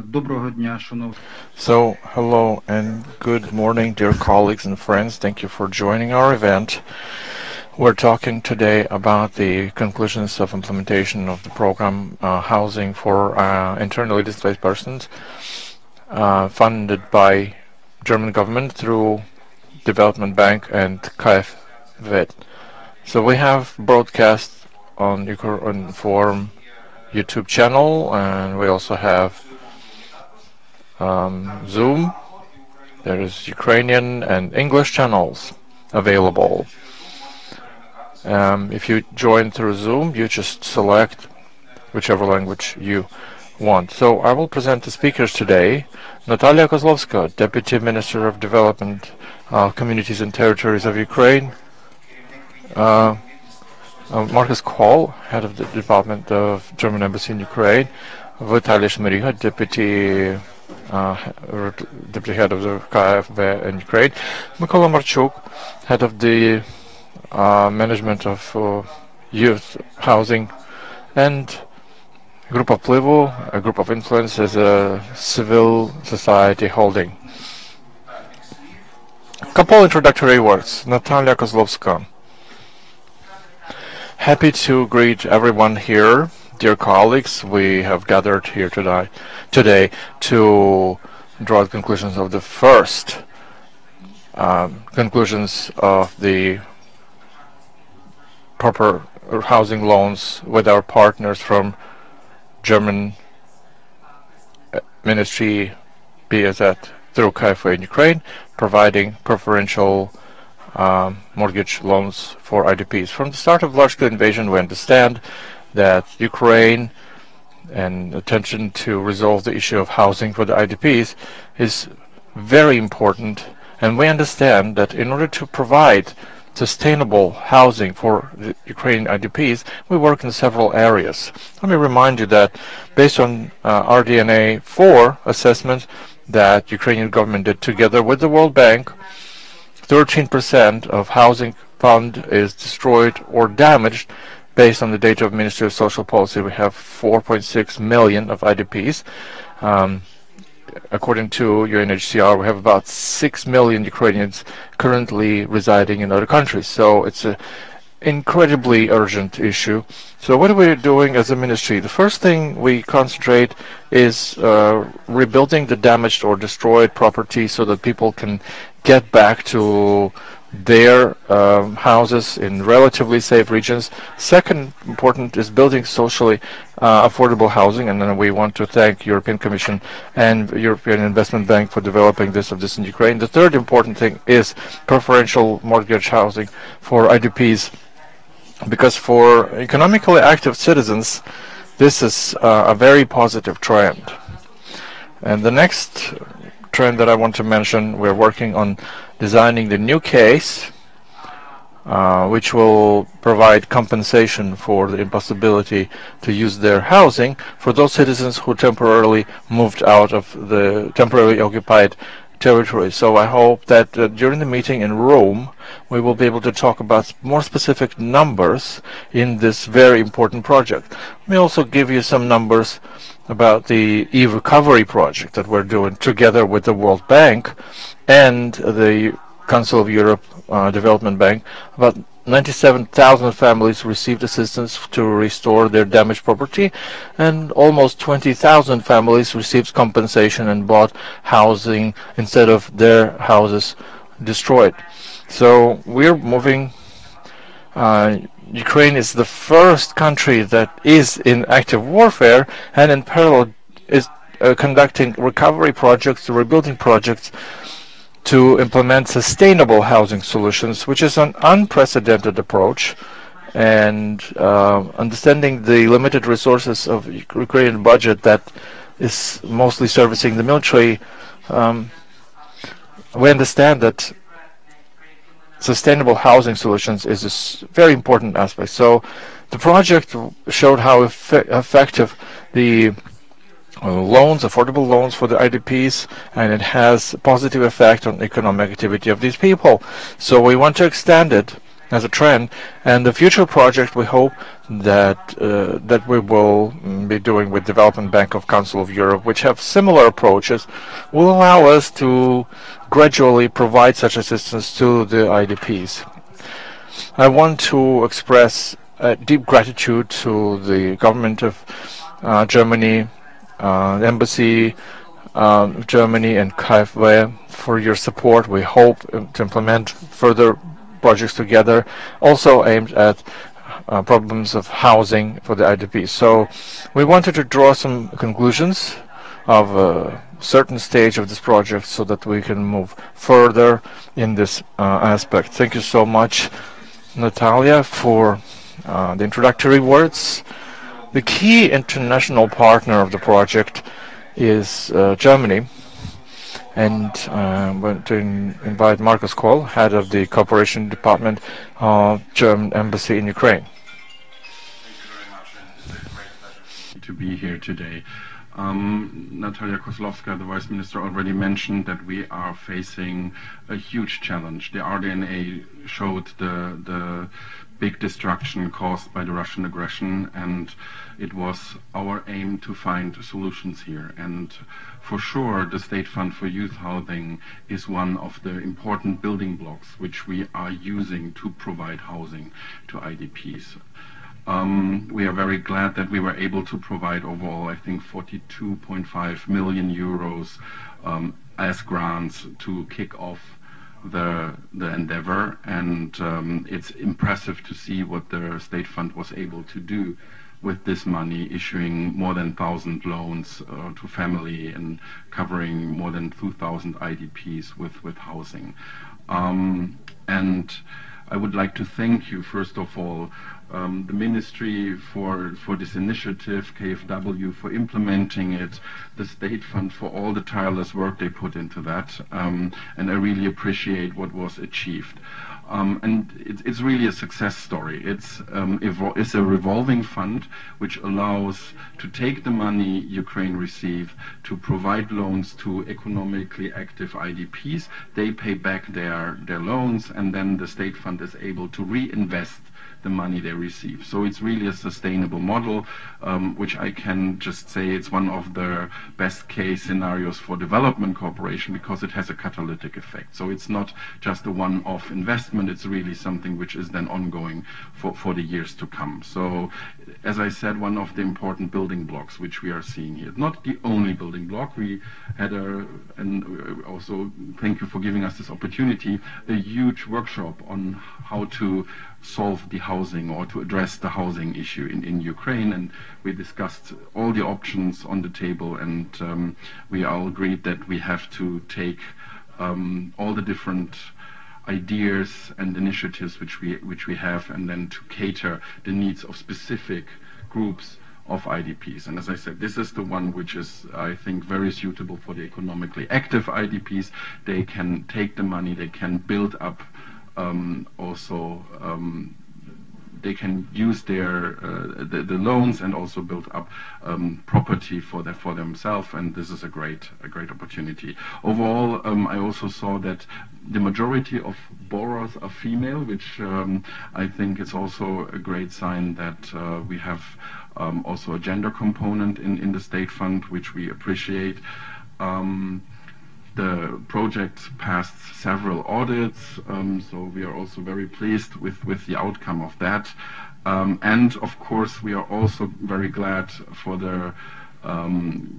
Доброго дня, шановні. So, hello and good morning, dear colleagues and friends. Thank you for joining our event. We're talking today about the conclusions of implementation of the program Housing for Internally Displaced Persons, funded by German government through Development Bank and KfW. So we have broadcast on Forum YouTube channel, and we also have Zoom. There is Ukrainian and English channels available. If you join through Zoom, you just select whichever language you want. So I will present the speakers today. Natalia Kozlovska, Deputy Minister of Development, Communities and Territories of Ukraine. Marcus Kohl, Head of the Department of German Embassy in Ukraine. Vitaly Shmeriga, Deputy Head of the KfW in Ukraine. Mykola Marchuk, Head of the Management of Youth Housing, and Grupa Plivu, a group of influence, as a civil society holding. Couple introductory words. Natalia Kozlovska. Happy to greet everyone here. Dear colleagues, we have gathered here today to draw the conclusions of the first conclusions of the proper housing loans with our partners from German Ministry BSZ through KfW in Ukraine, providing preferential mortgage loans for IDPs. From the start of large-scale invasion, we understand that Ukraine and attention to resolve the issue of housing for the IDPs is very important, and we understand that in order to provide sustainable housing for the Ukrainian IDPs, we work in several areas. Let me remind you that based on RDNA 4 assessment that Ukrainian government did together with the World Bank, 13% of housing fund is destroyed or damaged. Based on the data of Ministry of Social Policy, we have 4.6 million of IDPs. According to UNHCR, we have about 6 million Ukrainians currently residing in other countries. So it's an incredibly urgent issue. So what are we doing as a ministry? The first thing we concentrate is rebuilding the damaged or destroyed property so that people can get back to their houses in relatively safe regions. Second important is building socially affordable housing, and then we want to thank European Commission and European Investment Bank for developing this in Ukraine. The third important thing is preferential mortgage housing for IDPs, because for economically active citizens this is a very positive trend. And the next trend that I want to mention, we're working on designing the new case which will provide compensation for the impossibility to use their housing for those citizens who temporarily moved out of the temporarily occupied territory. So I hope that during the meeting in Rome we will be able to talk about more specific numbers in this very important project. Let me also give you some numbers about the e-recovery project that we're doing together with the World Bank and the Council of Europe Development Bank. About 97,000 families received assistance to restore their damaged property, and almost 20,000 families received compensation and bought housing instead of their houses destroyed. So we're moving. Ukraine is the first country that is in active warfare, and in parallel is conducting recovery projects, rebuilding projects to implement sustainable housing solutions, which is an unprecedented approach. And understanding the limited resources of Ukrainian budget that is mostly servicing the military, we understand that sustainable housing solutions is a very important aspect. So the project showed how effective the loans, affordable loans for the IDPs, and it has a positive effect on economic activity of these people. So we want to extend it as a trend. And the future project, we hope that that we will be doing with Development Bank of Council of Europe, which have similar approaches, will allow us to gradually provide such assistance to the IDPs. I want to express deep gratitude to the government of Germany, the embassy of Germany and KfW for your support. We hope to implement further projects together, also aimed at problems of housing for the IDPs. So we wanted to draw some conclusions of a certain stage of this project so that we can move further in this aspect. Thank you so much, Natalia, for the introductory words. The key international partner of the project is Germany. And I want to invite Markus Kohl, head of the Cooperation Department of German Embassy in Ukraine. Thank you very much, and it's a great pleasure to be here today. Natalia Kozlovska, the Vice Minister, already mentioned that we are facing a huge challenge. The RDNA showed the big destruction caused by the Russian aggression, and it was our aim to find solutions here. And for sure, the State Fund for Youth Housing is one of the important building blocks which we are using to provide housing to IDPs. We are very glad that we were able to provide overall, I think, 42.5 million euros as grants to kick off the endeavor, and it's impressive to see what the State Fund was able to do with this money, issuing more than 1,000 loans to family and covering more than 2,000 IDPs with housing. And I would like to thank you, first of all, the Ministry for this initiative, KfW for implementing it, the State Fund for all the tireless work they put into that, and I really appreciate what was achieved. And it's really a success story. It's a revolving fund which allows to take the money Ukraine receives to provide loans to economically active IDPs. They pay back their loans, and then the State Fund is able to reinvest the money they receive. So it's really a sustainable model, which I can just say it's one of the best case scenarios for development cooperation because it has a catalytic effect. So it's not just a one-off investment, it's really something which is then ongoing for the years to come. So as I said, one of the important building blocks which we are seeing here. Not the only building block. We had and also thank you for giving us this opportunity, a huge workshop on how to solve the housing or to address the housing issue in Ukraine, and we discussed all the options on the table, and we all agreed that we have to take all the different ideas and initiatives which we have, and then to cater the needs of specific groups of IDPs. And as I said, this is the one which is, I think, very suitable for the economically active IDPs. They can take the money, they can build up they can use their the loans and also build up property for themselves, and this is a great opportunity. Overall, I also saw that the majority of borrowers are female, which I think is also a great sign that we have also a gender component in the State Fund, which we appreciate. The project passed several audits, so we are also very pleased with the outcome of that. And of course, we are also very glad for the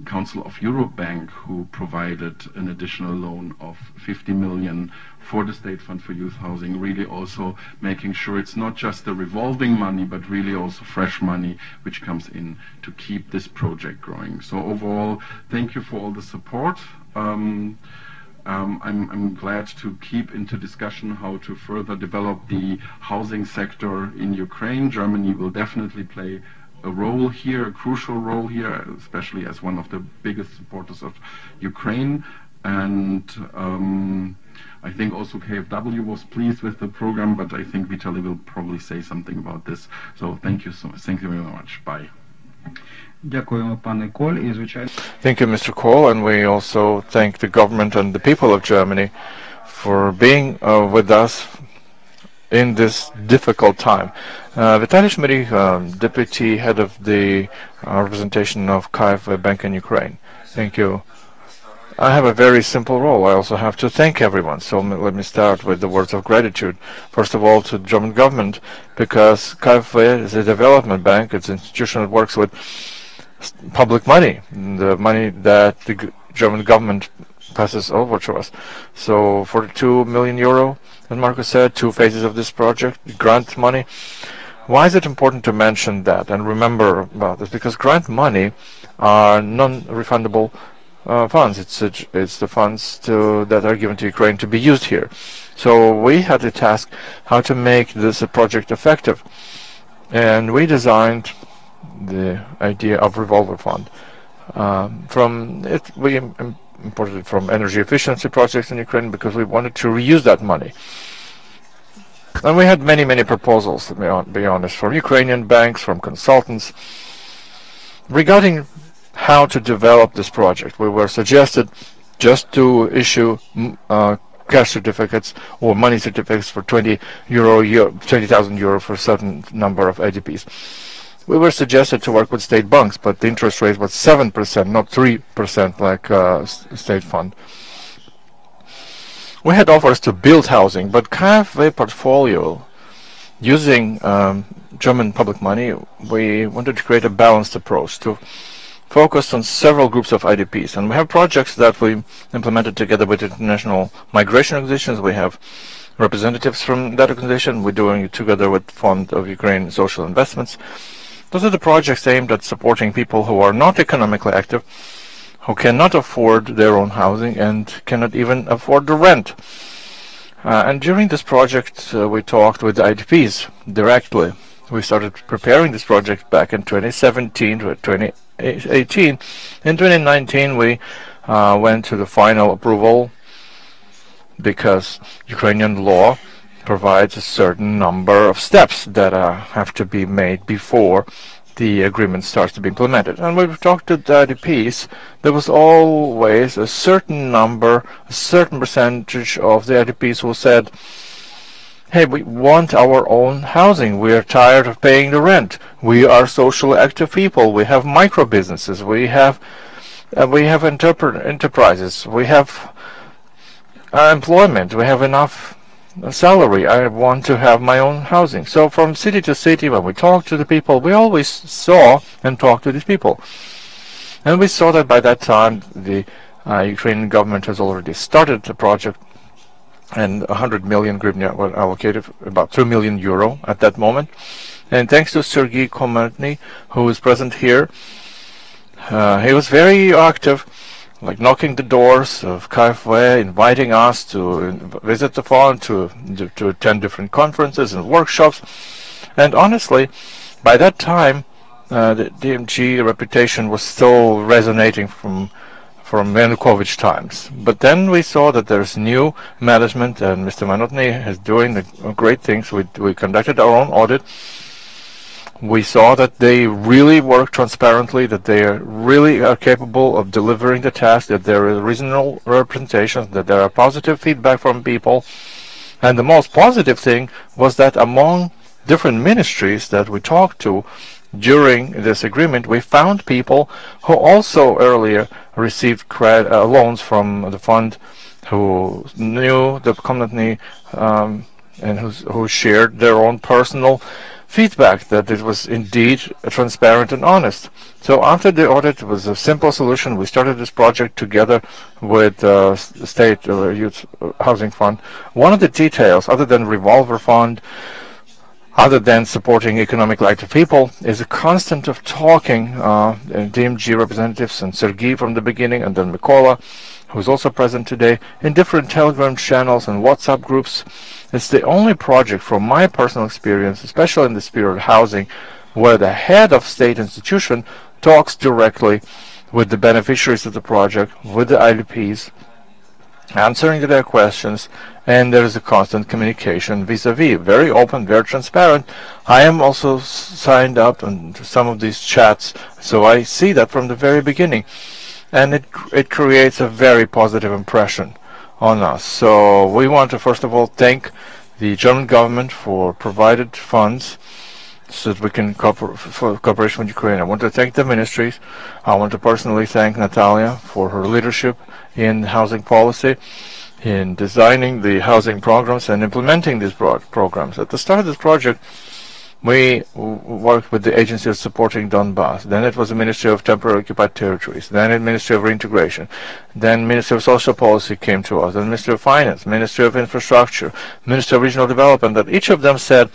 Council of Europe Bank, who provided an additional loan of 50 million for the State Fund for Youth Housing, really also making sure it's not just the revolving money, but really also fresh money which comes in to keep this project growing. So overall, thank you for all the support. I'm glad to keep into discussion how to further develop the housing sector in Ukraine. Germany will definitely play a role here, a crucial role here, especially as one of the biggest supporters of Ukraine. And I think also KfW was pleased with the program, but I think Vitaly will probably say something about this. So thank you so much. Thank you very much. Bye. Thank you, Mr. Kohl, and we also thank the government and the people of Germany for being with us in this difficult time. Vitaly Shmiri, Deputy Head of the representation of KfW Bank in Ukraine. Thank you. I have a very simple role. I also have to thank everyone. So let me start with the words of gratitude. First of all, to the German government, because KfW is a development bank. It's an institution that works with public money, the money that the German government passes over to us. So 42 million euro, as Marcus said, 2 phases of this project, grant money. Why is it important to mention that and remember about this? Because grant money are non-refundable funds. It's the funds that are given to Ukraine to be used here. So we had the task how to make this a project effective, and we designed the idea of revolver fund. We imported it from energy efficiency projects in Ukraine because we wanted to reuse that money. And we had many proposals, to be honest, from Ukrainian banks, from consultants, regarding how to develop this project. We were suggested just to issue cash certificates or money certificates for 20,000 euro for a certain number of IDPs. We were suggested to work with state banks, but the interest rate was 7%, not 3% like state fund. We had offers to build housing, but KfW portfolio, using German public money, we wanted to create a balanced approach to focus on several groups of IDPs. And we have projects that we implemented together with international migration organizations. We have representatives from that organization. We're doing it together with Fund of Ukraine Social Investments. Those are the projects aimed at supporting people who are not economically active, who cannot afford their own housing and cannot even afford the rent. And during this project, we talked with the IDPs directly. We started preparing this project back in 2017 to 2018. In 2019, we went to the final approval because Ukrainian law provides a certain number of steps that have to be made before the agreement starts to be implemented. And when we talked to the IDPs, there was always a certain number, a certain percentage of the IDPs who said, hey, we want our own housing. We are tired of paying the rent. We are socially active people. We have micro businesses. We have enterprises. We have employment. We have enough salary. I want to have my own housing. So from city to city, when we talk to the people, we always saw and talked to these people. And we saw that by that time, the Ukrainian government has already started the project, and 100 million hryvnia were allocated, about 2 million euro at that moment. And thanks to Sergei Komerny, who is present here, he was very active, like knocking the doors of KfW, inviting us to visit the fund, to attend different conferences and workshops. And honestly, by that time, the DMG reputation was still resonating from Yanukovych times. But then we saw that there's new management, and Mr. Manotny is doing great things. We conducted our own audit. We saw that they really work transparently, that they really are capable of delivering the task, that there is reasonable representation, that there are positive feedback from people. And the most positive thing was that among different ministries that we talked to during this agreement, we found people who also earlier received loans from the fund, who knew the community and who shared their own personal feedback that it was indeed transparent and honest. So after the audit, it was a simple solution. We started this project together with the State Youth Housing Fund. One of the details, other than revolver fund, other than supporting economically active people, is a constant of talking, DMG representatives and Sergei from the beginning, and then Mikola, who's also present today, in different Telegram channels and WhatsApp groups. It's the only project from my personal experience, especially in the sphere of housing, where the head of state institution talks directly with the beneficiaries of the project, with the IDPs, answering their questions, and there is a constant communication vis-a-vis, very open, very transparent. I am also signed up on some of these chats, so I see that from the very beginning, and it creates a very positive impression on us. So we want to first of all thank the German government for provided funds so that we can for cooperation with Ukraine. I want to thank the ministries. I want to personally thank Natalia for her leadership in housing policy, in designing the housing programs and implementing these programs. At the start of this project, we worked with the Agency of Supporting Donbass. Then it was the Ministry of Temporarily Occupied Territories. Then the Ministry of Reintegration. Then Ministry of Social Policy came to us. Then Ministry of Finance, Ministry of Infrastructure, Ministry of Regional Development. That each of them said,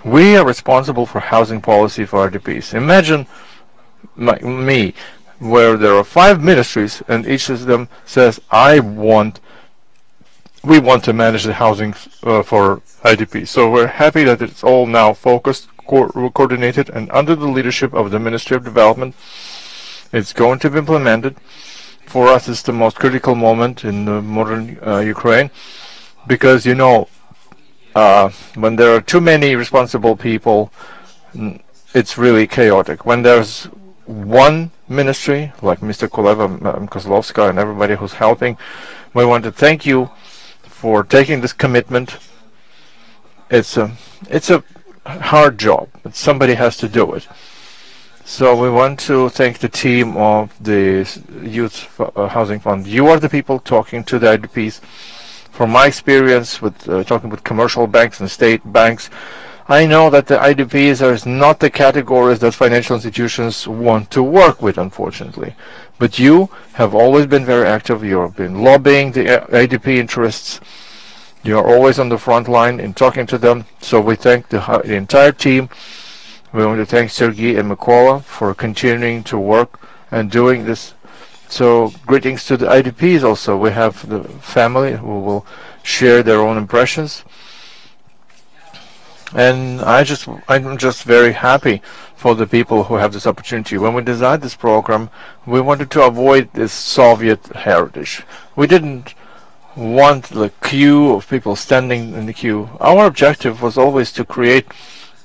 we are responsible for housing policy for RDPs. Imagine me, where there are 5 ministries, and each of them says, we want to manage the housing for IDP. So we're happy that it's all now focused, coordinated, and under the leadership of the Ministry of Development. It's going to be implemented. For us, it's the most critical moment in the modern Ukraine, because, you know, when there are too many responsible people, it's really chaotic. When there's one ministry, like Mr. Kuleva, Kozlovska, and everybody who's helping, we want to thank you for taking this commitment. It's a hard job, but somebody has to do it. So we want to thank the team of the Youth Housing Fund. You are the people talking to the IDPs. From my experience with talking with commercial banks and state banks, I know that the IDPs are not the categories that financial institutions want to work with, unfortunately. But you have always been very active. You have been lobbying the IDP interests. You are always on the front line in talking to them. So we thank the entire team. We want to thank Sergei and Mykola for continuing to work and doing this. So greetings to the IDPs also. We have the family who will share their own impressions. And I'm just very happy for the people who have this opportunity. When we designed this program, we wanted to avoid this Soviet heritage. We didn't want the queue of people standing in the queue. Our objective was always to create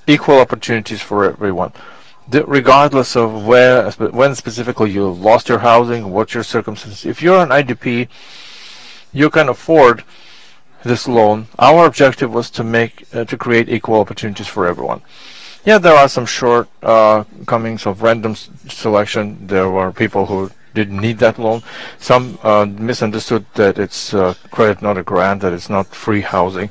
equal opportunities for everyone, regardless of when specifically you lost your housing, what your circumstances. If you're an IDP, you can afford this loan. Our objective was to create equal opportunities for everyone. Yeah, there are some shortcomings of random selection. There were people who didn't need that loan. Some misunderstood that it's credit, not a grant, that it's not free housing.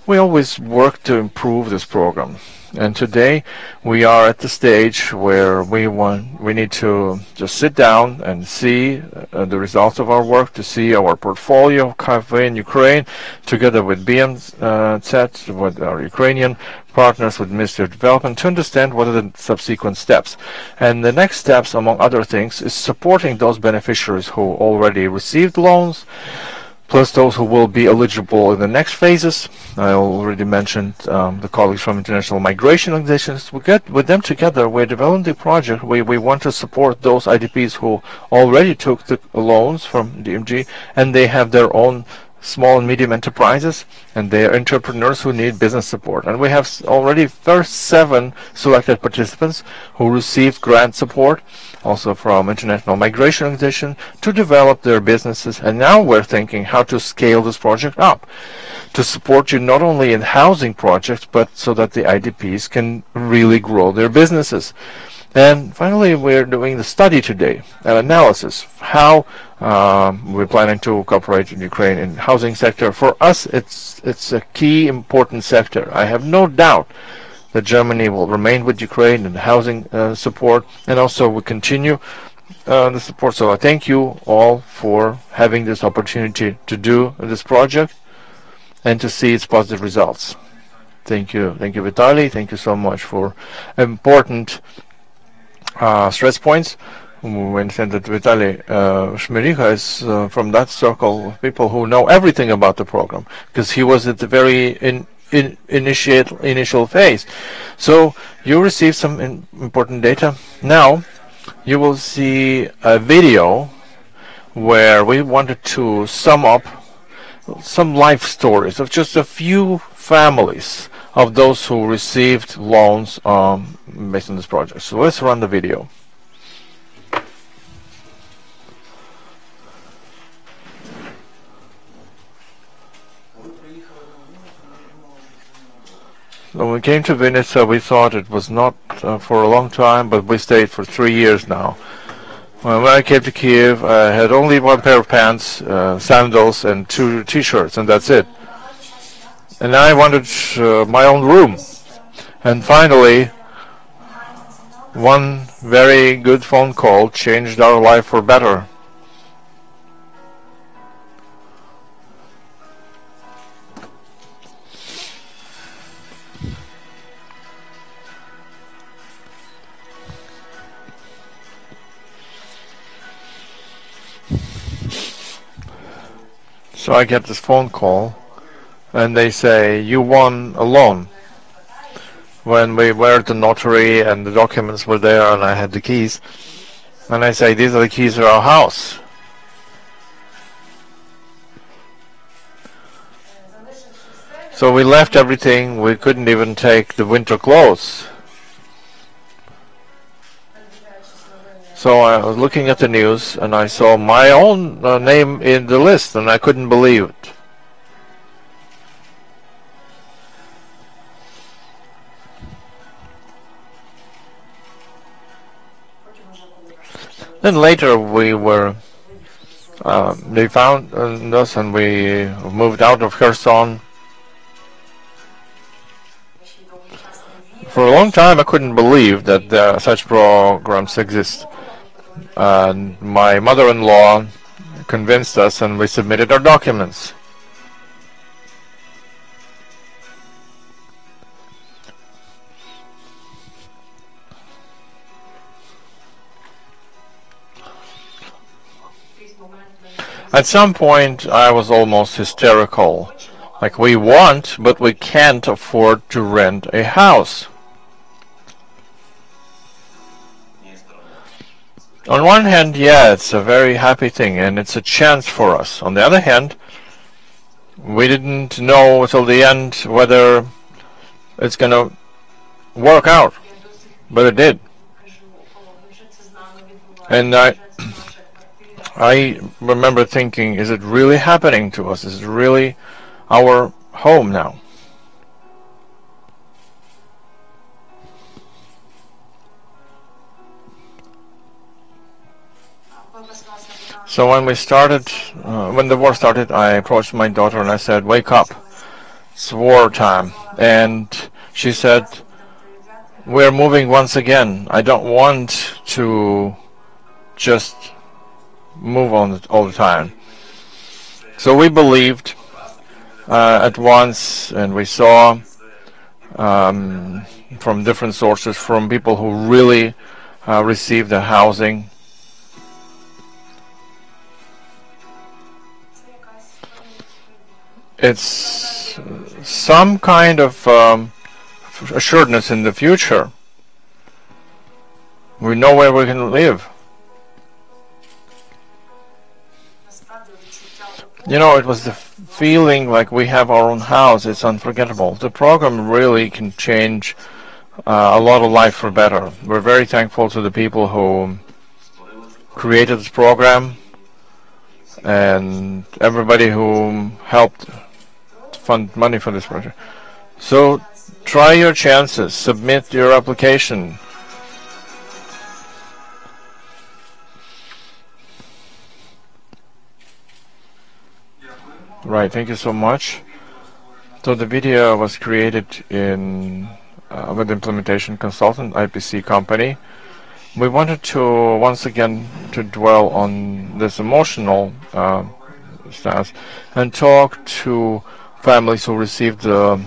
We always work to improve this program. And today we are at the stage where we need to just sit down and see the results of our work, to see our portfolio of cafe in Ukraine, together with BMZ, with our Ukrainian partners, with Ministry of Development, to understand what are the subsequent steps. And the next steps, among other things, is supporting those beneficiaries who already received loans, plus those who will be eligible in the next phases. I already mentioned the colleagues from International Migration Organizations. With them together, we're developing the project where we want to support those IDPs who already took the loans from DMG, and they have their own small and medium enterprises, and they are entrepreneurs who need business support. And we have already first 7 selected participants who received grant support, also from International Migration Organization, to develop their businesses. And now we're thinking how to scale this project up, to support you not only in housing projects, but so that the IDPs can really grow their businesses. And finally, we're doing the study today, an analysis, how we're planning to cooperate in Ukraine in housing sector. For us, it's a key important sector. I have no doubt that Germany will remain with Ukraine in housing support, and also will continue the support. So I thank you all for having this opportunity to do this project and to see its positive results. Thank you. Thank you, Vitaly. Thank you so much for important stress points. We understand that Vitaly Shmericha is from that circle of people who know everything about the program, because he was at the very initial phase. So you received some important data. Now you will see a video where we wanted to sum up some life stories of just a few families of those who received loans based on this project. So let's run the video. So when we came to Vinica, we thought it was not for a long time, but we stayed for 3 years now. When I came to Kiev, I had only one pair of pants, sandals, and 2 t-shirts, and that's it. And I wanted my own room. And finally, one very good phone call changed our life for better. So I get this phone call, and they say, you won a loan. When we were at the notary and the documents were there and I had the keys, and I say, these are the keys to our house. So we left everything. We couldn't even take the winter clothes. So I was looking at the news and I saw my own name in the list, and I couldn't believe it. Then later they found us and we moved out of Kherson. For a long time I couldn't believe that such programs exist. My mother-in-law convinced us and we submitted our documents. At some point I was almost hysterical. Like, we want, but we can't afford to rent a house. On one hand, yeah, it's a very happy thing and it's a chance for us. On the other hand, we didn't know till the end whether it's gonna work out, but it did. And I remember thinking, is it really happening to us? Is it really our home now? So when we started, when the war started, I approached my daughter and I said, wake up, it's war time. And she said, we're moving once again. I don't want to just move on all the time. So we believed at once, and we saw from different sources, from people who really received the housing. It's some kind of assuredness in the future. We know where we can live. You know, it was the feeling like we have our own house. It's unforgettable. The program really can change a lot of life for better. We're very thankful to the people who created this program and everybody who helped fund money for this project. So try your chances. Submit your application. Right, thank you so much. So the video was created in with implementation consultant, IPC company. We wanted to once again to dwell on this emotional stance and talk to families who received the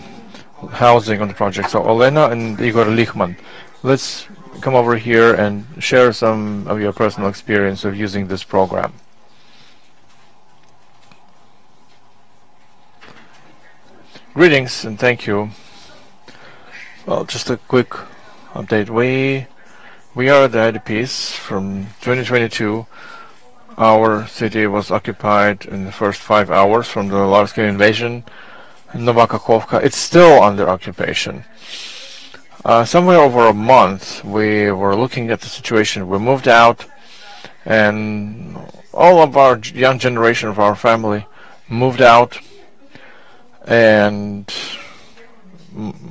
housing on the project. So Olena and Igor Lichman, let's come over here and share some of your personal experience of using this program. Greetings and thank you. Well, just a quick update. We are the IDPs from 2022. Our city was occupied in the first 5 hours from the large-scale invasion. Nova Kakhovka, it's still under occupation. Somewhere over a month, we were looking at the situation. We moved out, and all of our young generation of our family moved out. And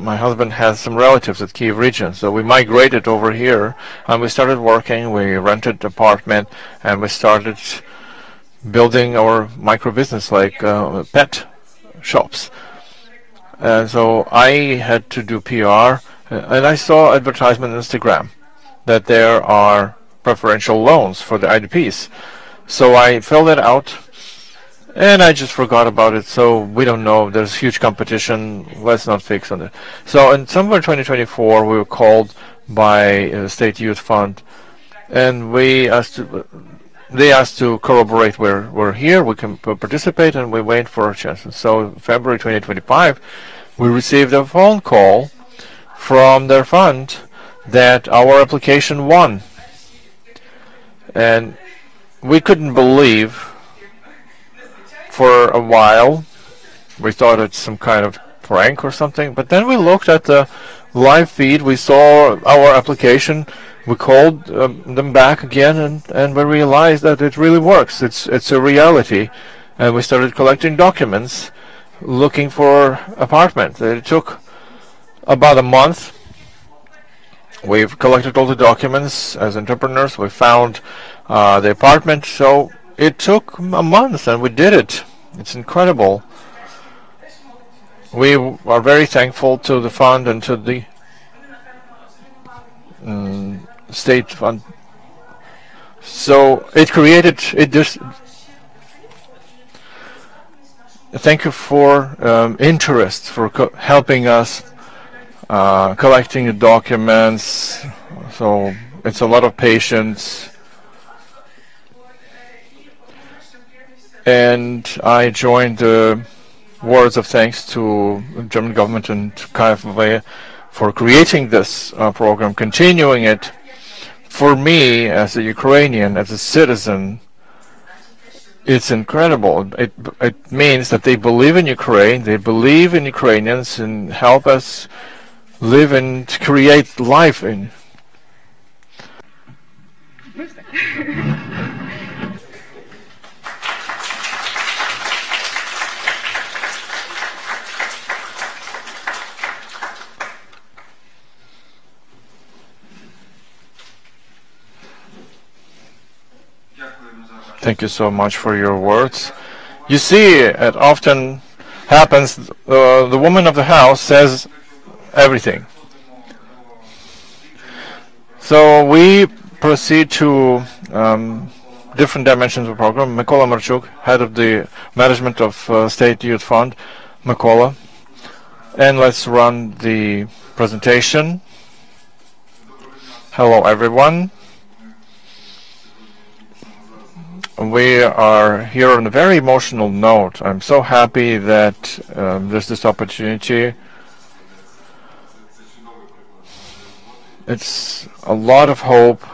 my husband has some relatives at Kiev region, so we migrated over here and we started working. We rented an apartment and we started building our micro business like pet shops. So I had to do PR, and I saw advertisement on Instagram that there are preferential loans for the IDPs. So I filled it out, and I just forgot about it. So we don't know. There's huge competition. Let's not fix on it. So in summer 2024, we were called by the State Youth Fund, and they asked to corroborate we're here, we can participate, and we wait for our chances. So February 2025, we received a phone call from their fund that our application won. And we couldn't believe for a while. We thought it's some kind of prank or something, but then we looked at the live feed, we saw our application, we called them back again, and we realized that it really works. It's a reality, and we started collecting documents, looking for apartment. It took about a month. We've collected all the documents as entrepreneurs. We found the apartment, so it took a month, and we did it. It's incredible. We are very thankful to the fund and to the state fund. So it created just. Thank you for interest, for helping us collecting the documents. So it's a lot of patience. And I joined the words of thanks to the German government and to KfW for creating this program, continuing it. For me, as a Ukrainian, as a citizen, it's incredible. It means that they believe in Ukraine, they believe in Ukrainians, and help us live and create life in. Thank you so much for your words. You see, it often happens, the woman of the house says everything. So we proceed to different dimensions of the program. Mykola Marchuk, head of the management of State Youth Fund. Mykola. And let's run the presentation. Hello, everyone. We are here on a very emotional note. I'm so happy that there's this opportunity. It's a lot of hope,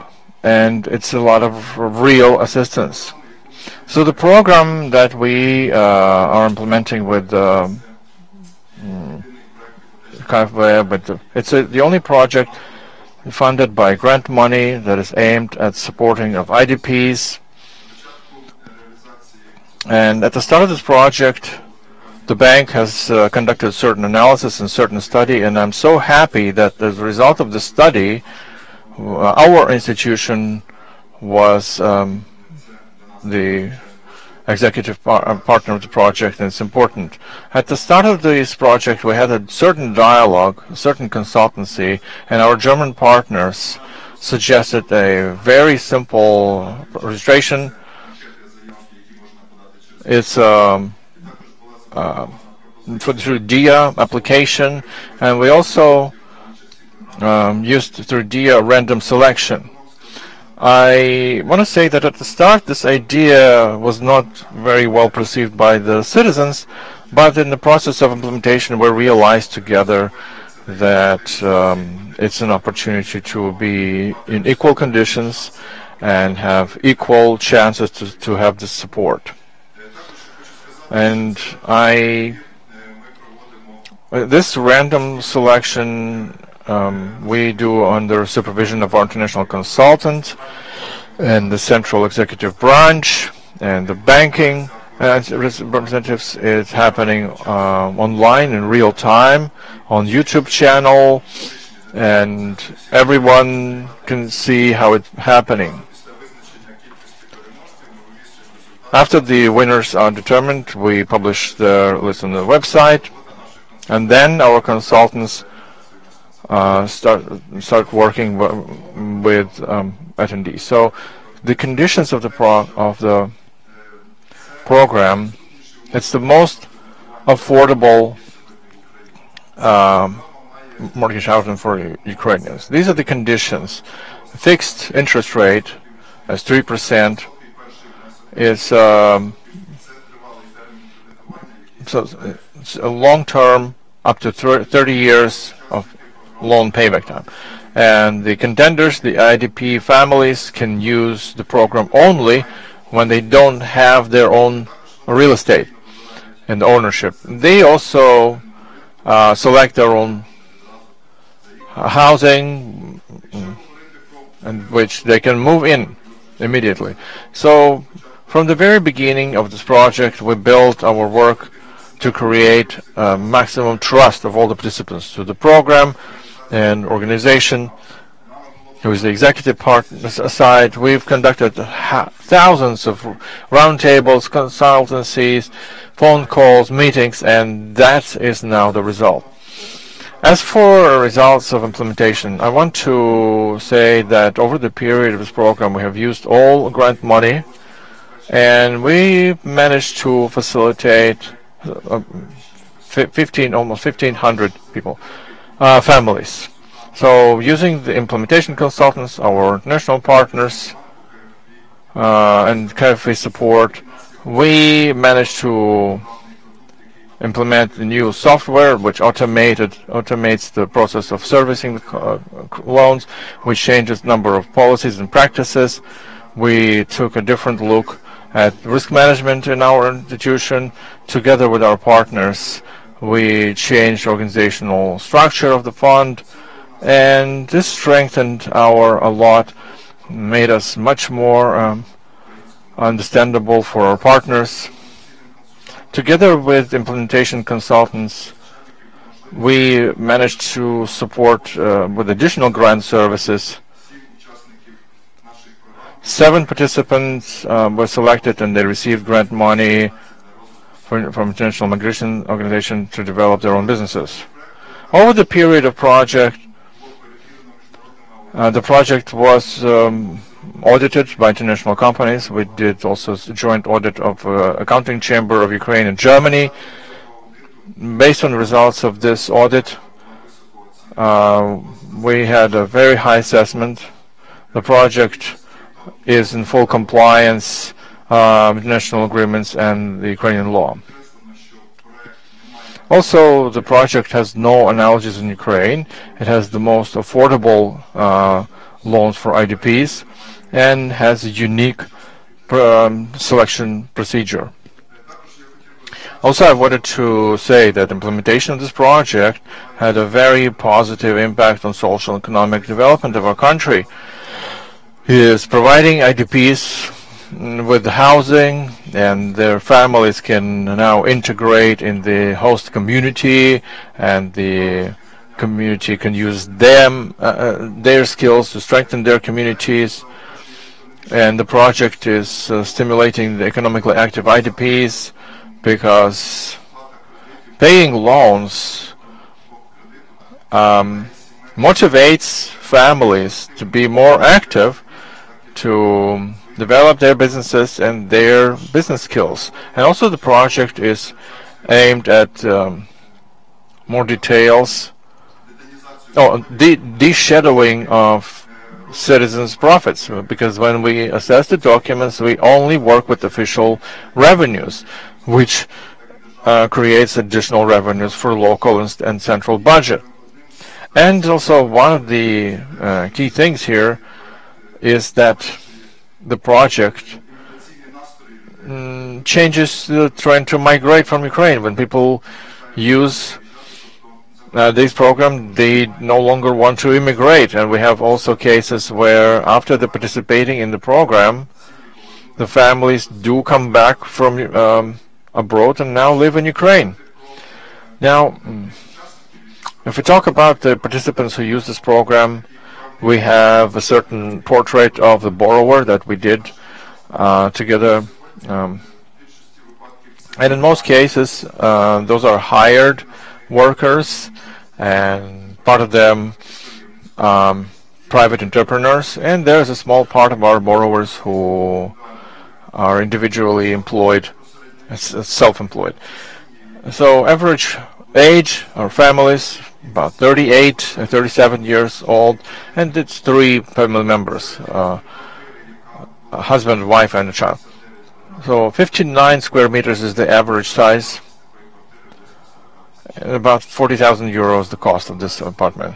and it's a lot of real assistance. So the program that we are implementing with KfW, but it's the only project funded by grant money that is aimed at supporting of IDPs. And at the start of this project, the bank has conducted certain analysis and certain study, and I'm so happy that as a result of the study, our institution was the executive partner of the project, and it's important. At the start of this project, we had a certain dialogue, a certain consultancy, and our German partners suggested a very simple registration. It's through DIA application, and we also used through DIA random selection. I want to say that at the start this idea was not very well perceived by the citizens, but in the process of implementation we realized together that it's an opportunity to be in equal conditions and have equal chances to have this support. And this random selection we do under supervision of our international consultant and the central executive branch and the banking representatives. It's happening online in real time on YouTube channel, and everyone can see how it's happening. After the winners are determined, we publish the list on the website, and then our consultants start working with attendees. So the conditions of the program, it's the most affordable mortgage housing for Ukrainians. These are the conditions. Fixed interest rate as 3% is so it's a long-term, up to 30 years of loan payback time. And the contenders, the IDP families, can use the program only when they don't have their own real estate and ownership. They also select their own housing, and which they can move in immediately. So from the very beginning of this project, we built our work to create maximum trust of all the participants to the program and organization. Who is the executive part side. We've conducted thousands of roundtables, consultancies, phone calls, meetings, and that is now the result. As for results of implementation, I want to say that over the period of this program, we have used all grant money, and we managed to facilitate almost 1,500 people, families. So using the implementation consultants, our international partners, and KFV support, we managed to implement the new software which automates the process of servicing the loans, which changes number of policies and practices. We took a different look at risk management in our institution. Together with our partners, we changed organizational structure of the fund, and this strengthened a lot, made us much more understandable for our partners. Together with implementation consultants, we managed to support with additional grant services. 7 participants were selected, and they received grant money from International Migration Organization to develop their own businesses. Over the period of project, the project was audited by international companies. We did also a joint audit of Accounting Chamber of Ukraine and Germany. Based on the results of this audit, we had a very high assessment. The project is in full compliance with international agreements and the Ukrainian law. Also, the project has no analogies in Ukraine. It has the most affordable loans for IDPs and has a unique selection procedure. Also, I wanted to say that implementation of this project had a very positive impact on social and economic development of our country. It is providing IDPs with housing, and their families can now integrate in the host community, and the community can use their skills to strengthen their communities. And the project is stimulating the economically active IDPs, because paying loans motivates families to be more active, to develop their businesses and their business skills. And also the project is aimed at more details, de-shadowing of citizens' profits, because when we assess the documents, we only work with official revenues, which creates additional revenues for local and central budget. And also one of the key things here is that the project changes the trend to migrate from Ukraine. When people use this program, they no longer want to immigrate. And we have also cases where after the participating in the program, the families do come back from abroad and now live in Ukraine. Now, if we talk about the participants who use this program, we have a certain portrait of the borrower that we did together. And in most cases, those are hired workers, and part of them private entrepreneurs, and there's a small part of our borrowers who are individually employed, self-employed. So average age, our families, about 38 and 37 years old, and it's 3 family members, a husband, wife, and a child. So 59 square meters is the average size, and about 40,000 euros the cost of this apartment.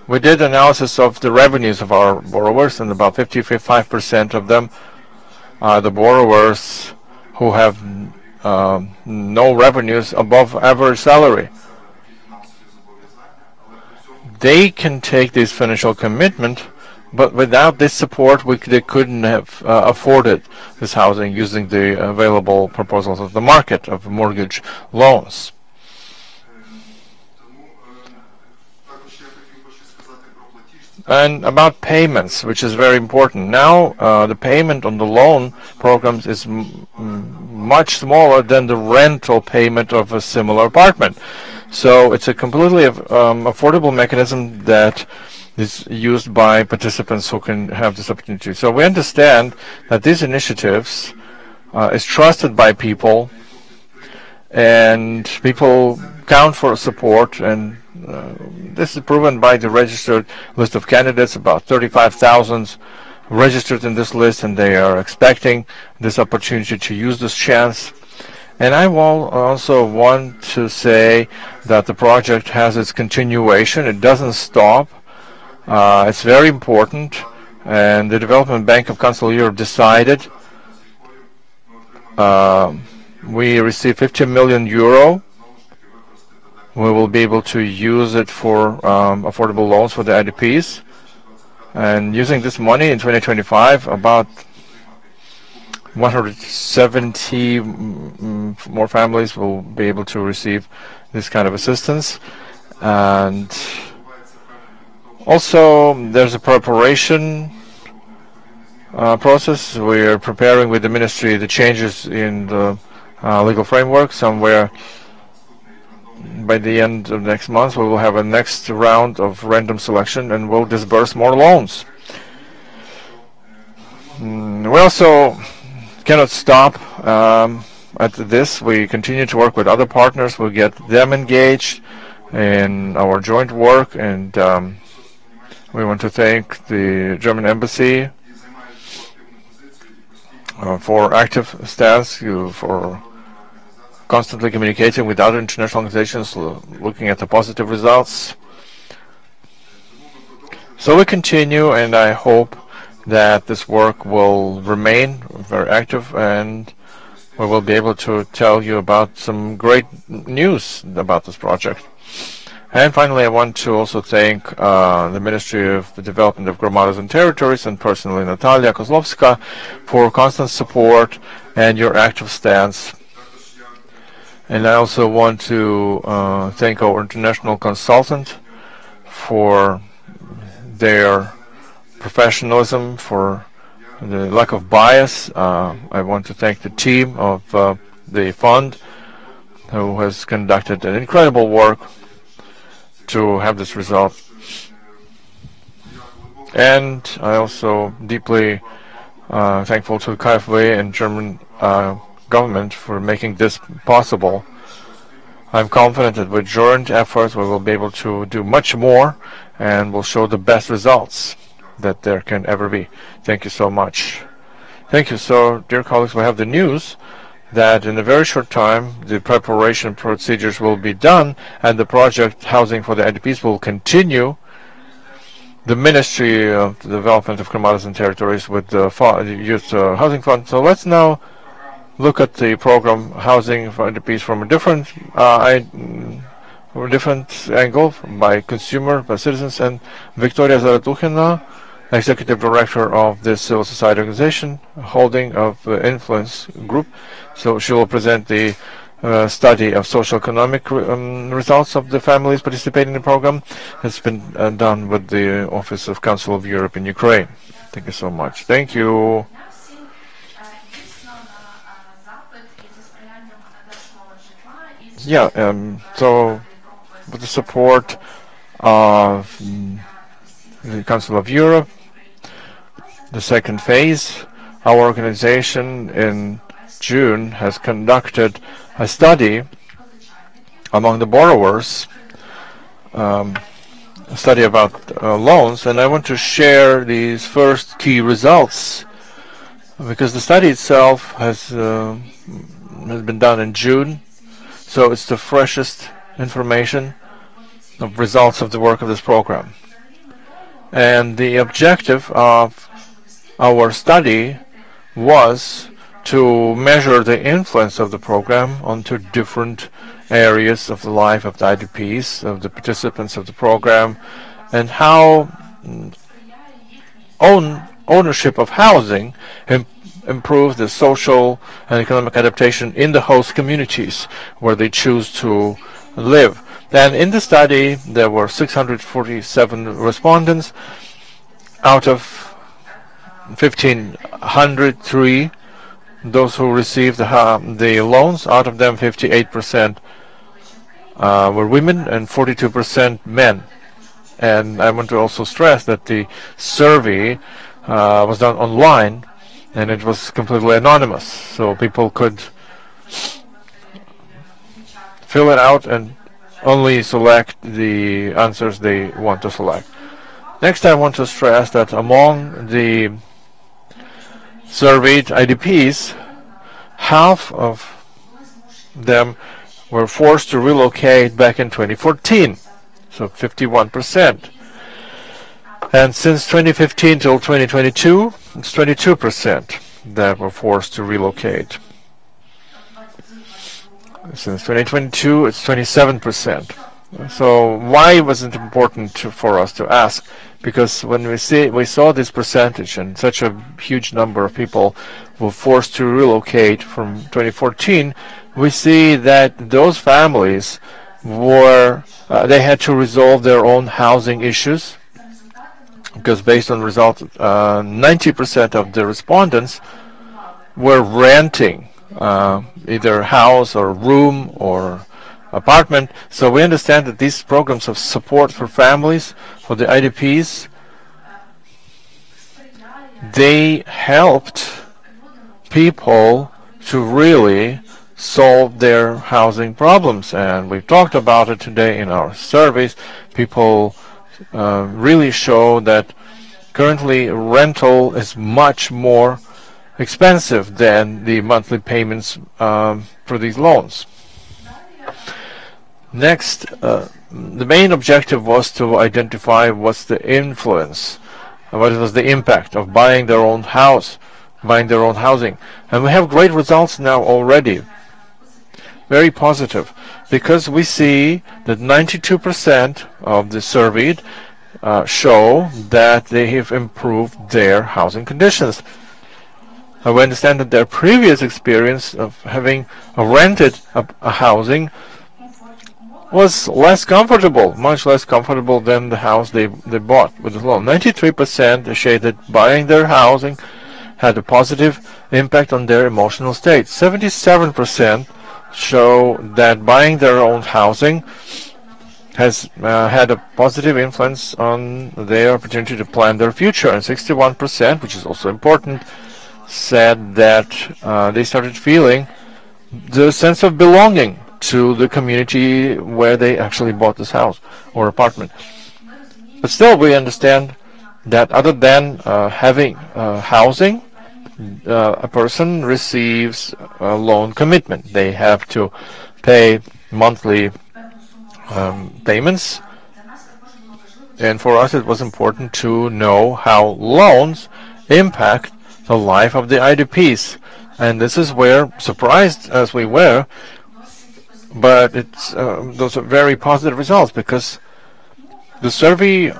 We did analysis of the revenues of our borrowers, and about 55% of them are the borrowers who have no revenues above average salary. They can take this financial commitment, but without this support, they couldn't have afforded this housing using the available proposals of the market of mortgage loans. And about payments, which is very important. Now, the payment on the loan programs is much smaller than the rental payment of a similar apartment. So it's a completely affordable mechanism that is used by participants who can have this opportunity. So we understand that these initiatives is trusted by people, and people count for support, and this is proven by the registered list of candidates, about 35,000 registered in this list, and they are expecting this opportunity to use this chance. And I will also want to say that the project has its continuation. It doesn't stop. It's very important, and the Development Bank of Council Europe decided we received 50 million euro. We will be able to use it for affordable loans for the IDPs. And using this money in 2025, about 170 more families will be able to receive this kind of assistance. And also, there's a preparation process. We are preparing with the ministry the changes in the legal framework. Somewhere by the end of next month, we will have a next round of random selection, and we'll disburse more loans. We also cannot stop at this. We continue to work with other partners. We'll get them engaged in our joint work, and we want to thank the German Embassy for active stance, for constantly communicating with other international organizations, looking at the positive results. So we continue, and I hope that this work will remain very active, and we will be able to tell you about some great news about this project. And finally, I want to also thank the Ministry of the Development of Gromadas and Territories, and personally Natalia Kozlovska, for constant support and your active stance. And I also want to thank our international consultant for their professionalism, for the lack of bias. I want to thank the team of the fund, who has conducted an incredible work to have this result. And I also deeply thankful to the KfW and German government for making this possible. I'm confident that with joint efforts we will be able to do much more, and will show the best results that there can ever be. Thank you so much. Thank you. So, dear colleagues, we have the news that in a very short time the preparation procedures will be done, and the project Housing for the IDPs will continue. The Ministry of the Development of Gromadas and Territories with the Youth Housing Fund. So let's now look at the program Housing for IDPs from a different angle, by consumer, by citizens. And Victoria Zaratukhina executive director of this civil society organization, holding of influence group. So she will present the study of socio-economic results of the families participating in the program. It's been done with the Office of Council of Europe in Ukraine. Thank you so much. Thank you. Yeah, so with the support of the Council of Europe, the second phase, our organization in June has conducted a study among the borrowers, a study about loans, and I want to share these first key results because the study itself has been done in June, so it's the freshest information of results of the work of this program. And the objective of our study was to measure the influence of the program onto different areas of the life of the IDPs, of the participants of the program, and how ownership of housing improves the social and economic adaptation in the host communities where they choose to live. And in the study, there were 647 respondents. Out of 1,503, those who received the loans, out of them 58% were women and 42% men. And I want to also stress that the survey was done online and it was completely anonymous, so people could fill it out and only select the answers they want to select. Next, I want to stress that among the surveyed IDPs, half of them were forced to relocate back in 2014, so 51%. And since 2015 till 2022, it's 22% that were forced to relocate. Since 2022, it's 27%. So why was it important for us to ask? Because when we saw this percentage and such a huge number of people were forced to relocate from 2014, we see that those families were they had to resolve their own housing issues, because based on results, 90% of the respondents were renting either house or room or apartment. So we understand that these programs of support for families, for the IDPs, they helped people to really solve their housing problems. And we've talked about it today in our surveys. People really show that currently rental is much more expensive than the monthly payments for these loans. Next, the main objective was to identify what's the influence, what was the impact of buying their own house, buying their own housing. And we have great results now already, very positive, because we see that 92% of the surveyed show that they have improved their housing conditions. We understand that their previous experience of having rented a housing was less comfortable, much less comfortable than the house they bought with the loan. 93% say that buying their housing had a positive impact on their emotional state. 77% show that buying their own housing has had a positive influence on their opportunity to plan their future. And 61%, which is also important, said that they started feeling the sense of belonging to the community where they actually bought this house or apartment. But still, we understand that other than having housing, a person receives a loan commitment. They have to pay monthly payments. And for us, it was important to know how loans impact the life of the IDPs. And this is where, surprised as we were, but it's those are very positive results, because the survey,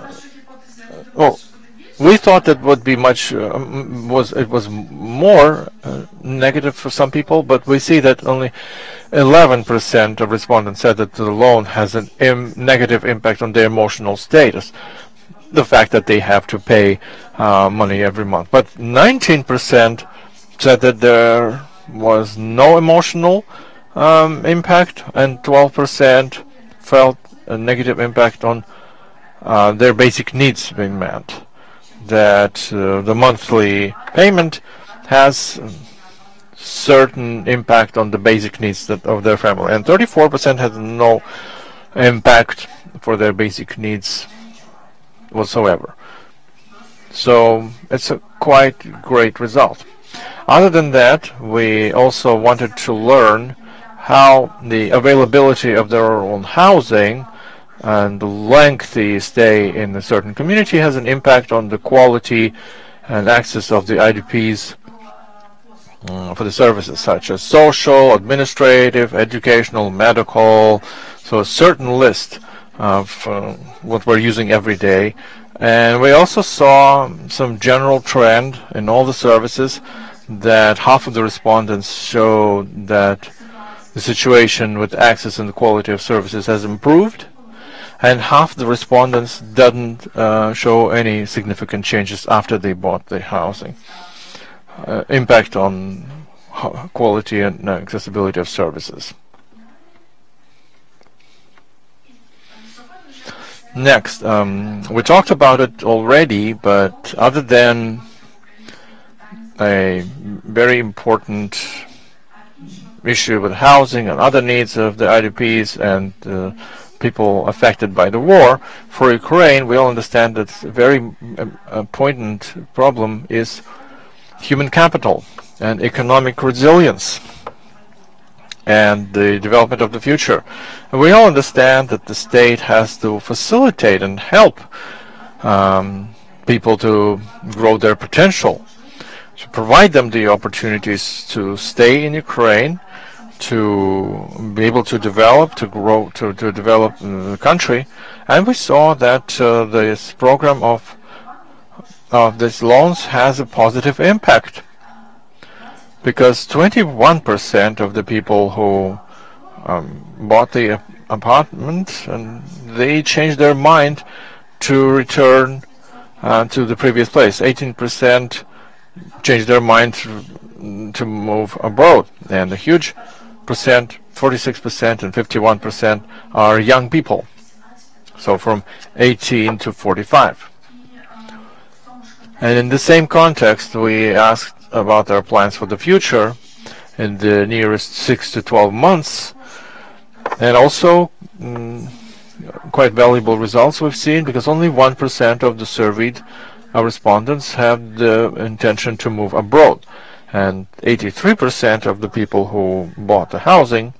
We thought that would be much it was more negative for some people, but we see that only 11% of respondents said that the loan has a negative impact on their emotional status, the fact that they have to pay money every month. But 19% said that there was no emotional impact, and 12% felt a negative impact on their basic needs being met. That the monthly payment has certain impact on the basic needs of their family, and 34% has no impact for their basic needs whatsoever. So it's a quite great result. Other than that, we also wanted to learn how the availability of their own housing and the lengthy stay in a certain community has an impact on the quality and access of the IDPs for the services such as social, administrative, educational, medical. So a certain list of what we're using every day. And we also saw some general trend in all the services that half of the respondents showed that the situation with access and the quality of services has improved, and half the respondents didn't show any significant changes after they bought the housing. Impact on quality and accessibility of services. Next, we talked about it already, but other than a very important issue with housing and other needs of the IDPs and people affected by the war, for Ukraine, we all understand that a very important problem is human capital and economic resilience and the development of the future. And we all understand that the state has to facilitate and help people to grow their potential, to provide them the opportunities to stay in Ukraine, to be able to develop, to grow, to develop the country. And we saw that this program of these loans has a positive impact, because 21% of the people who bought the apartment, and they changed their mind to return to the previous place. 18% changed their mind to move abroad, and a huge percent, 46% and 51%, are young people, so from 18 to 45. And in the same context, we asked about their plans for the future in the nearest 6 to 12 months, and also quite valuable results we've seen, because only 1% of the surveyed respondents have the intention to move abroad, and 83% of the people who bought the housing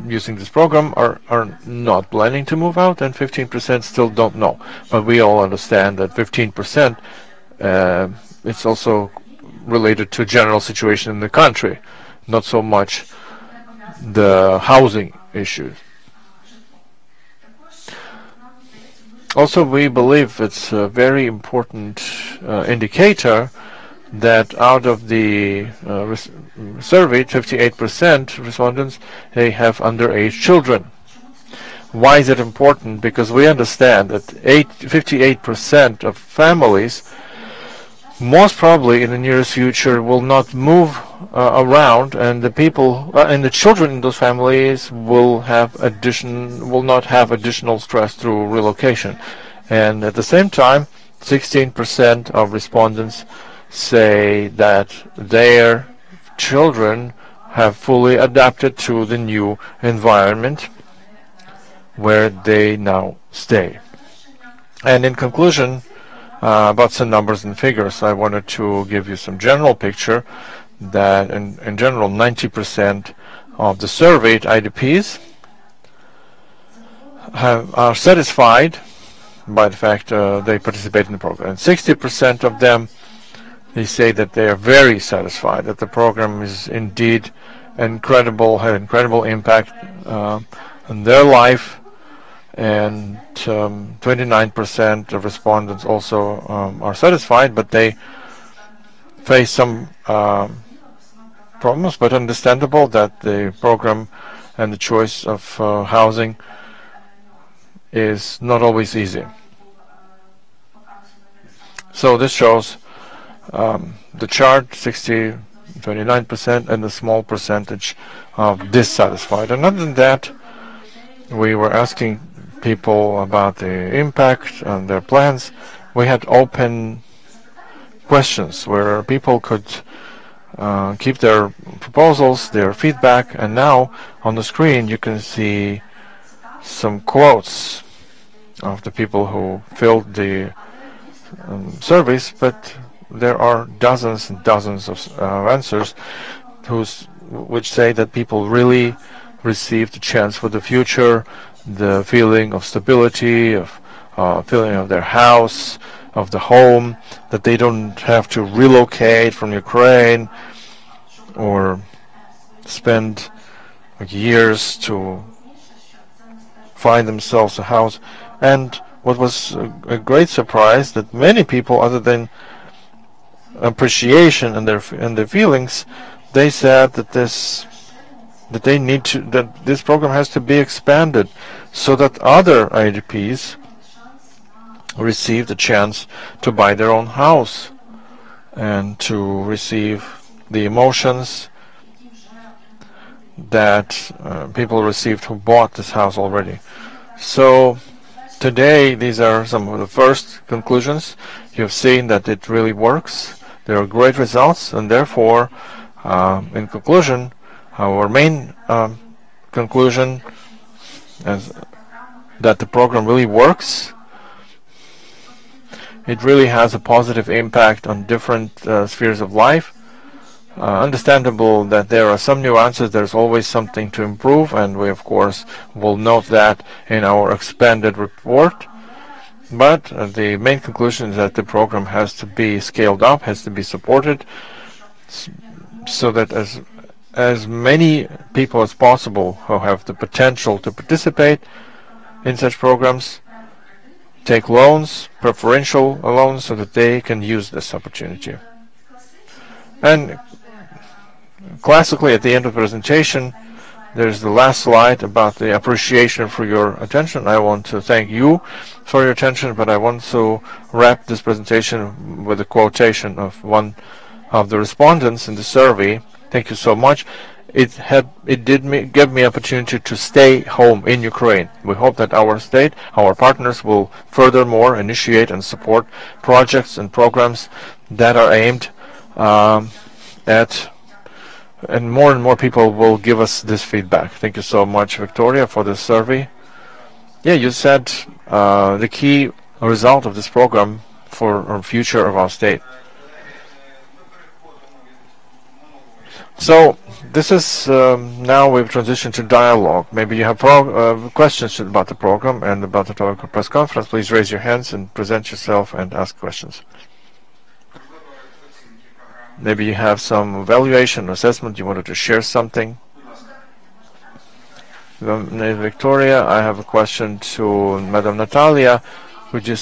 using this program are not planning to move out, and 15% still don't know. But we all understand that 15% it's also related to general situation in the country, not so much the housing issues. Also, we believe it's a very important indicator that out of the surveyed, 58% respondents, they have underage children. Why is it important? Because we understand that 58% of families most probably in the nearest future will not move around, and the people and the children in those families will not have additional stress through relocation. And at the same time, 16% of respondents say that their children have fully adapted to the new environment where they now stay. And in conclusion, about some numbers and figures, I wanted to give you some general picture that in general 90% of the surveyed IDPs are satisfied by the fact they participate in the program, and 60% of them, they say that they are very satisfied, that the program is indeed incredible, had incredible impact on their life, and 29% of respondents also are satisfied, but they face some problems, but understandable that the program and the choice of housing is not always easy. So this shows the chart, 29%, and the small percentage of dissatisfied. And other than that, we were asking people about the impact on their plans. We had open questions where people could keep their proposals, their feedback, and now on the screen you can see some quotes of the people who filled the surveys, but there are dozens and dozens of answers which say that people really received a chance for the future, the feeling of stability, of feeling of their house, of the home, that they don't have to relocate from Ukraine or spend years to find themselves a house. And what was a great surprise, that many people, other than appreciation and their feelings, they said that this program has to be expanded so that other IDPs receive the chance to buy their own house and to receive the emotions that people received who bought this house already. So today, these are some of the first conclusions. You've seen that it really works. There are great results, and therefore, in conclusion, our main conclusion is that the program really works. It really has a positive impact on different spheres of life. Understandable that there are some nuances, there's always something to improve, and we of course will note that in our expanded report. But the main conclusion is that the program has to be scaled up, has to be supported, so that as many people as possible who have the potential to participate in such programs take loans, preferential loans, so that they can use this opportunity. And classically, at the end of the presentation, there's the last slide about the appreciation for your attention. I want to thank you for your attention, but I want to wrap this presentation with a quotation of one of the respondents in the survey. Thank you so much. It did give me opportunity to stay home in Ukraine. We hope that our state, our partners, will furthermore initiate and support projects and programs that are aimed at, and more people will give us this feedback. Thank you so much, Victoria, for this survey. Yeah, you said the key result of this program for the future of our state. So this is now we've transitioned to dialogue. Maybe you have questions about the program and about the press conference. Please raise your hands and present yourself and ask questions. Maybe you have some evaluation or assessment, you wanted to share something. Victoria, I have a question to Madam Natalia. Would you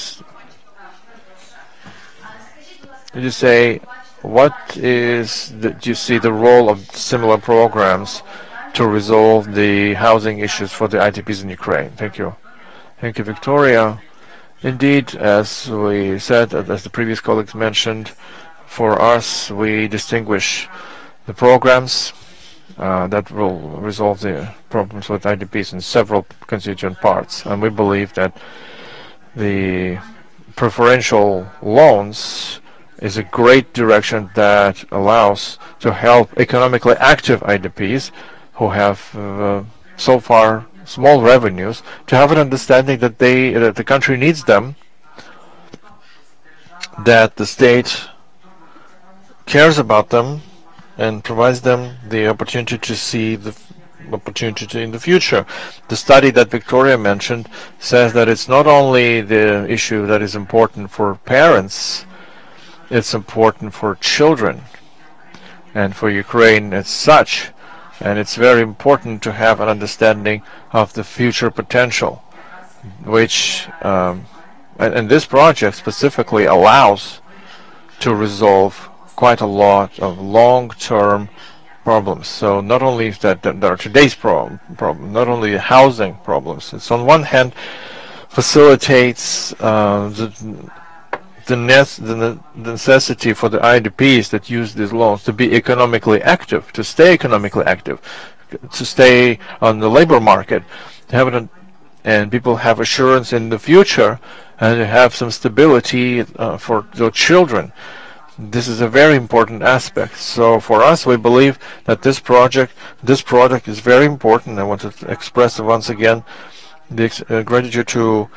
say, what do you see the role of similar programs to resolve the housing issues for the IDPs in Ukraine? Thank you. Thank you, Victoria. Indeed, as we said, as the previous colleagues mentioned, for us, we distinguish the programs that will resolve the problems with IDPs in several constituent parts. And we believe that the preferential loans is a great direction that allows to help economically active IDPs who have so far small revenues to have an understanding that the country needs them, that the state cares about them and provides them the opportunity to see the opportunity in the future. The study that Victoria mentioned says that it's not only the issue that is important for parents, it's important for children and for Ukraine as such, and it's very important to have an understanding of the future potential. which and this project specifically allows to resolve quite a lot of long-term problems. So not only is that there are today's problem, not only housing problems. It's on one hand facilitates the necessity for the IDPs that use these loans to be economically active, to stay economically active, to stay on the labor market, to have it, and people have assurance in the future and to have some stability for their children. This is a very important aspect. So for us, we believe that this project is very important. I want to express once again the gratitude to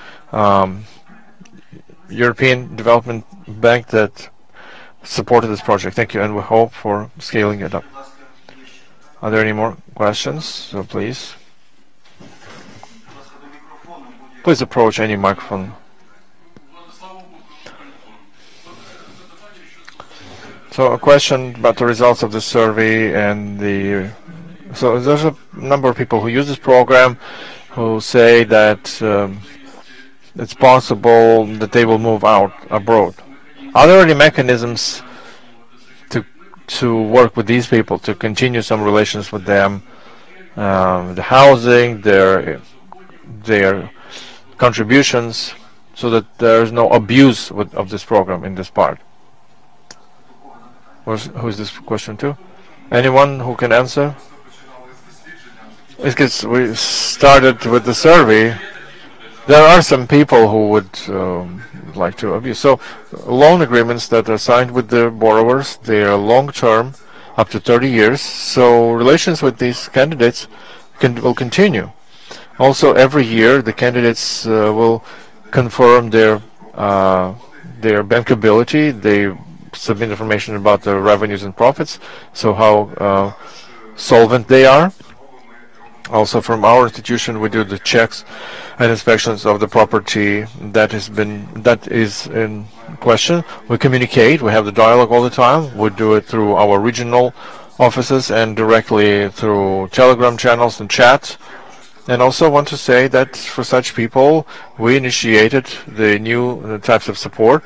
European Development Bank that supported this project. Thank you, and we hope for scaling it up. Are there any more questions? So please approach any microphone. So a question about the results of the survey and so there's a number of people who use this program who say that it's possible that they will move out abroad. Are there any mechanisms to work with these people, to continue some relations with them, the housing, their contributions, so that there is no abuse of this program in this part? Who is this question to? Anyone who can answer? Because we started with the survey. There are some people who would like to abuse. So loan agreements that are signed with the borrowers, they are long-term, up to 30 years. So relations with these candidates will continue. Also, every year the candidates will confirm their bankability. They submit information about their revenues and profits, so how solvent they are. Also, from our institution, we do the checks and inspections of the property that is in question. We communicate. We have the dialogue all the time. We do it through our regional offices and directly through Telegram channels and chats. And also want to say that for such people, we initiated the new types of support.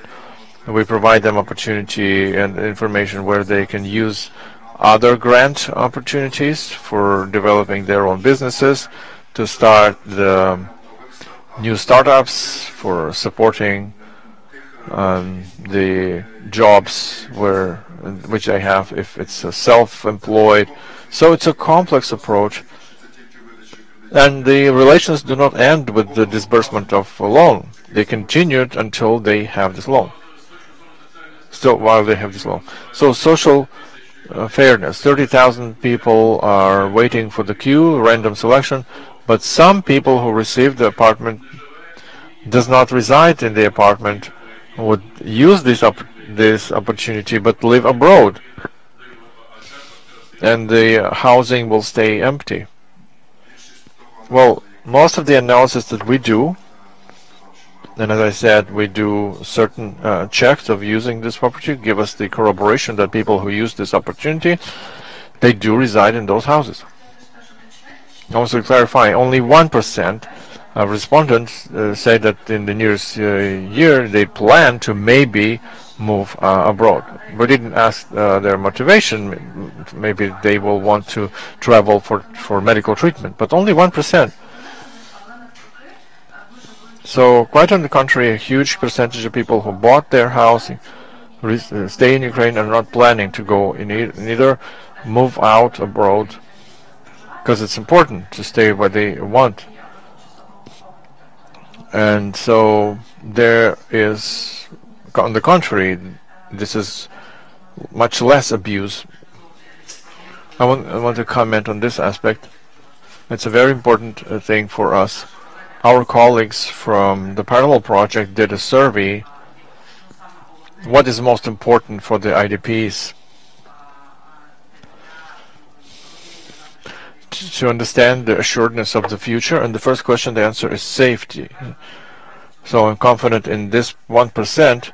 We provide them opportunity and information where they can use other grant opportunities for developing their own businesses, to start the new startups, for supporting the jobs which they have if it's self-employed. So it's a complex approach, and the relations do not end with the disbursement of a loan. They continued until they have this loan. Still, while they have this loan. So social fairness. 30,000 people are waiting for the queue, random selection, but some people who receive the apartment does not reside in the apartment would use this opportunity but live abroad, and the housing will stay empty. Well, most of the analysis that we do, and as I said, we do certain checks of using this property, give us the corroboration that people who use this opportunity, they do reside in those houses. Also to clarify, only 1% of respondents say that in the nearest year they plan to maybe move abroad. We didn't ask their motivation. Maybe they will want to travel for medical treatment, but only 1%. So quite on the contrary, a huge percentage of people who bought their house, stay in Ukraine, are not planning to go neither move out abroad, because it's important to stay where they want. And so there is, on the contrary, this is much less abuse. I want to comment on this aspect. It's a very important thing for us. Our colleagues from the Parallel Project did a survey. What is most important for the IDPs? To understand the assuredness of the future, and the first question, the answer is safety. So I'm confident in this 1%.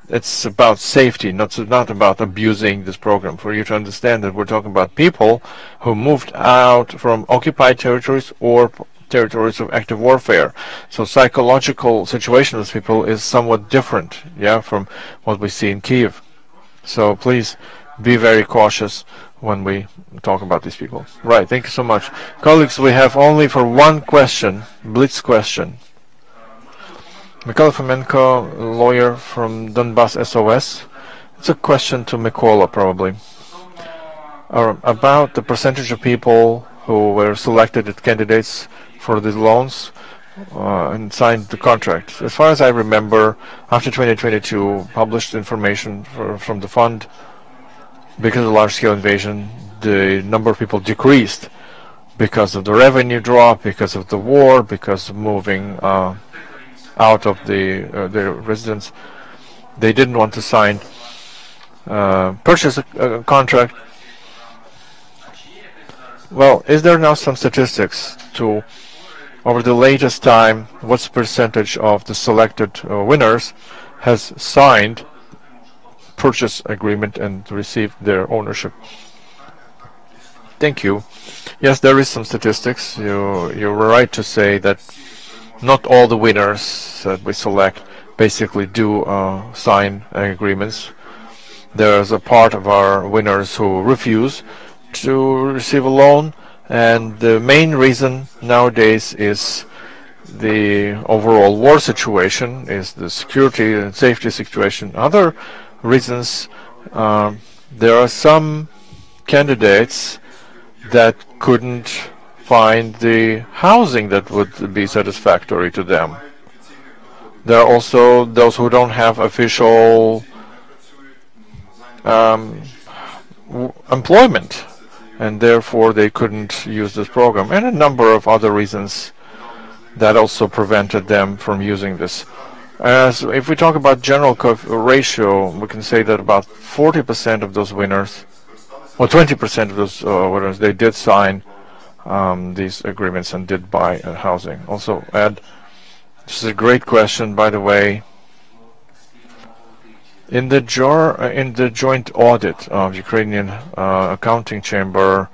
It's about safety, not about abusing this program. For you to understand that we're talking about people who moved out from occupied territories or territories of active warfare. So psychological situation of these people is somewhat different, yeah, from what we see in Kiev. So please be very cautious when we talk about these people. Right, thank you so much. Colleagues, we have only for one question, blitz question. Mykola Fomenko, lawyer from Donbas SOS. It's a question to Mykola, probably. About the percentage of people who were selected as candidates for the loans and signed the contract. As far as I remember, after 2022, published information from the fund, because of the large-scale invasion, the number of people decreased because of the revenue drop, because of the war, because of moving out of their residence. They didn't want to sign purchase a contract. Well, is there now some statistics to, over the latest time, what's the percentage of the selected winners has signed purchase agreement and received their ownership? Thank you. Yes, there is some statistics. You're right to say that not all the winners that we select basically do sign agreements. There's a part of our winners who refuse to receive a loan, and the main reason nowadays is the overall war situation, is the security and safety situation. Other reasons, there are some candidates that couldn't find the housing that would be satisfactory to them. There are also those who don't have official employment, and therefore they couldn't use this program, and a number of other reasons that also prevented them from using this. As if we talk about general ratio, we can say that about 40% of those winners, or 20% of those winners, they did sign these agreements and did buy housing. Also, Ed, this is a great question, by the way. In the joint audit of Ukrainian accounting chamber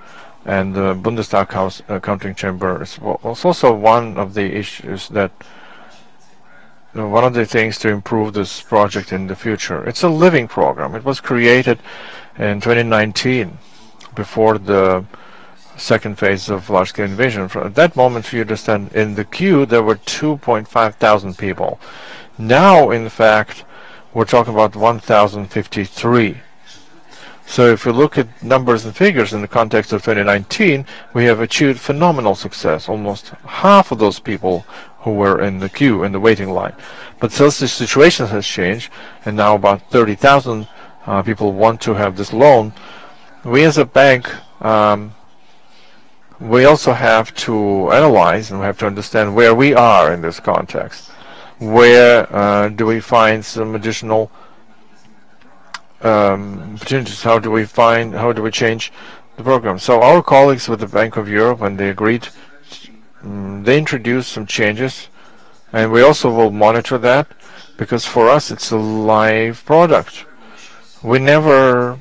and the Bundestag House accounting chamber, it's also one of the issues that one of the things to improve this project in the future. It's a living program. It was created in 2019, before the second phase of large-scale invasion. At that moment, if you understand, in the queue there were 2,500 people. Now, in fact, we're talking about 1,053. So if you look at numbers and figures in the context of 2019, we have achieved phenomenal success. Almost half of those people who were in the queue, in the waiting line. But since the situation has changed, and now about 30,000 people want to have this loan, we as a bank, we also have to analyze and we have to understand where we are in this context. Where do we find some additional opportunities? How do we change the program? So our colleagues with the Bank of Europe, when they agreed, they introduced some changes, and we also will monitor that, because for us it's a live product. We never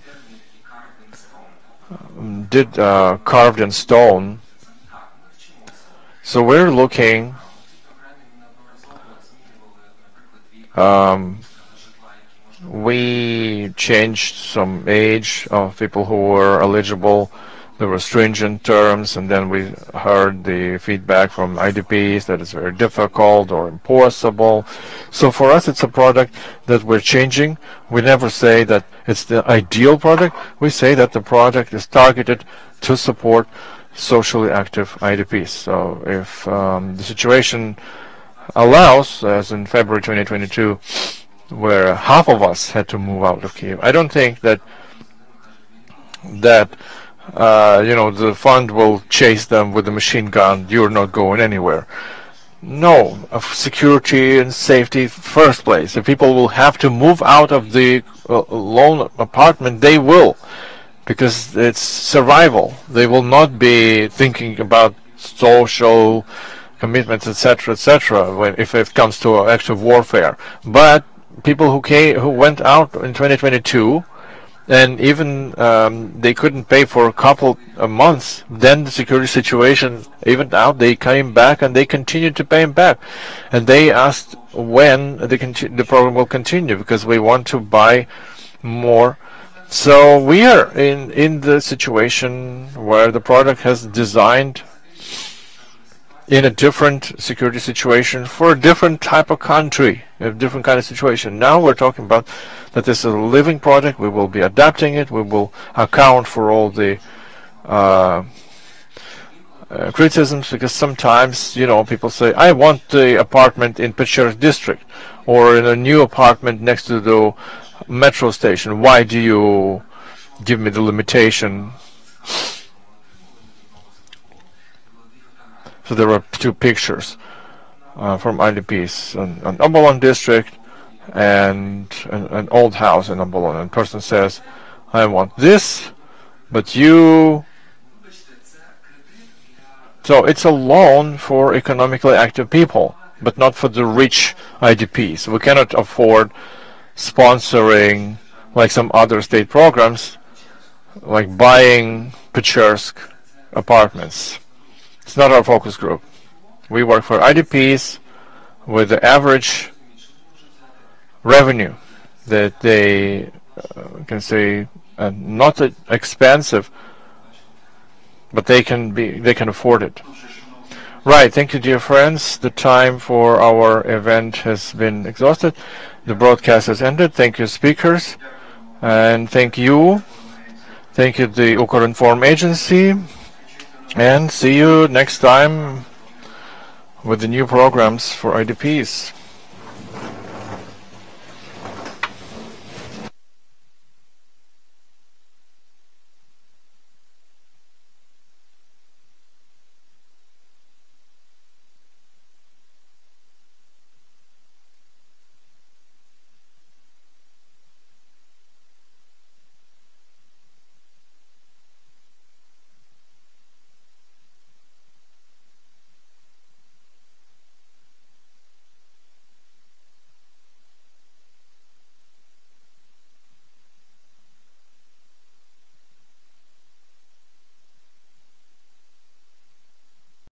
did carved in stone. So we're looking we changed some age of people who were eligible. There were stringent terms, and then we heard the feedback from IDPs that it's very difficult or impossible. So for us, it's a product that we're changing. We never say that it's the ideal product. We say that the product is targeted to support socially active IDPs. So if the situation allows, as in February 2022, where half of us had to move out of Kiev, I don't think that the fund will chase them with a machine gun. You're not going anywhere. No, of security and safety first place. If people will have to move out of the lone apartment, they will, because it's survival. They will not be thinking about social commitments, etc., etc., if it comes to active warfare. But people who went out in 2022, and even they couldn't pay for a couple of months. Then the security situation evened out. They came back and they continued to pay him back. And they asked when the program will continue, because we want to buy more. So we are in the situation where the product has designed in a different security situation for a different type of country, a different kind of situation. Now we're talking about that this is a living product. We will be adapting it. We will account for all the criticisms, because sometimes, people say, I want the apartment in Pechers district or in a new apartment next to the metro station. Why do you give me the limitation? So there were two pictures from IDPs, an Obolon district and an old house in Obolon. And person says, I want this, but you... So it's a loan for economically active people, but not for the rich IDPs. We cannot afford sponsoring, like some other state programs, like buying Pechersk apartments. It's not our focus group. We work for IDPs with the average revenue that they can say not expensive, but they can afford it. Right. Thank you, dear friends. The time for our event has been exhausted. The broadcast has ended. Thank you, speakers, and thank you. Thank you, the Ukrinform agency. And see you next time with the new programs for IDPs.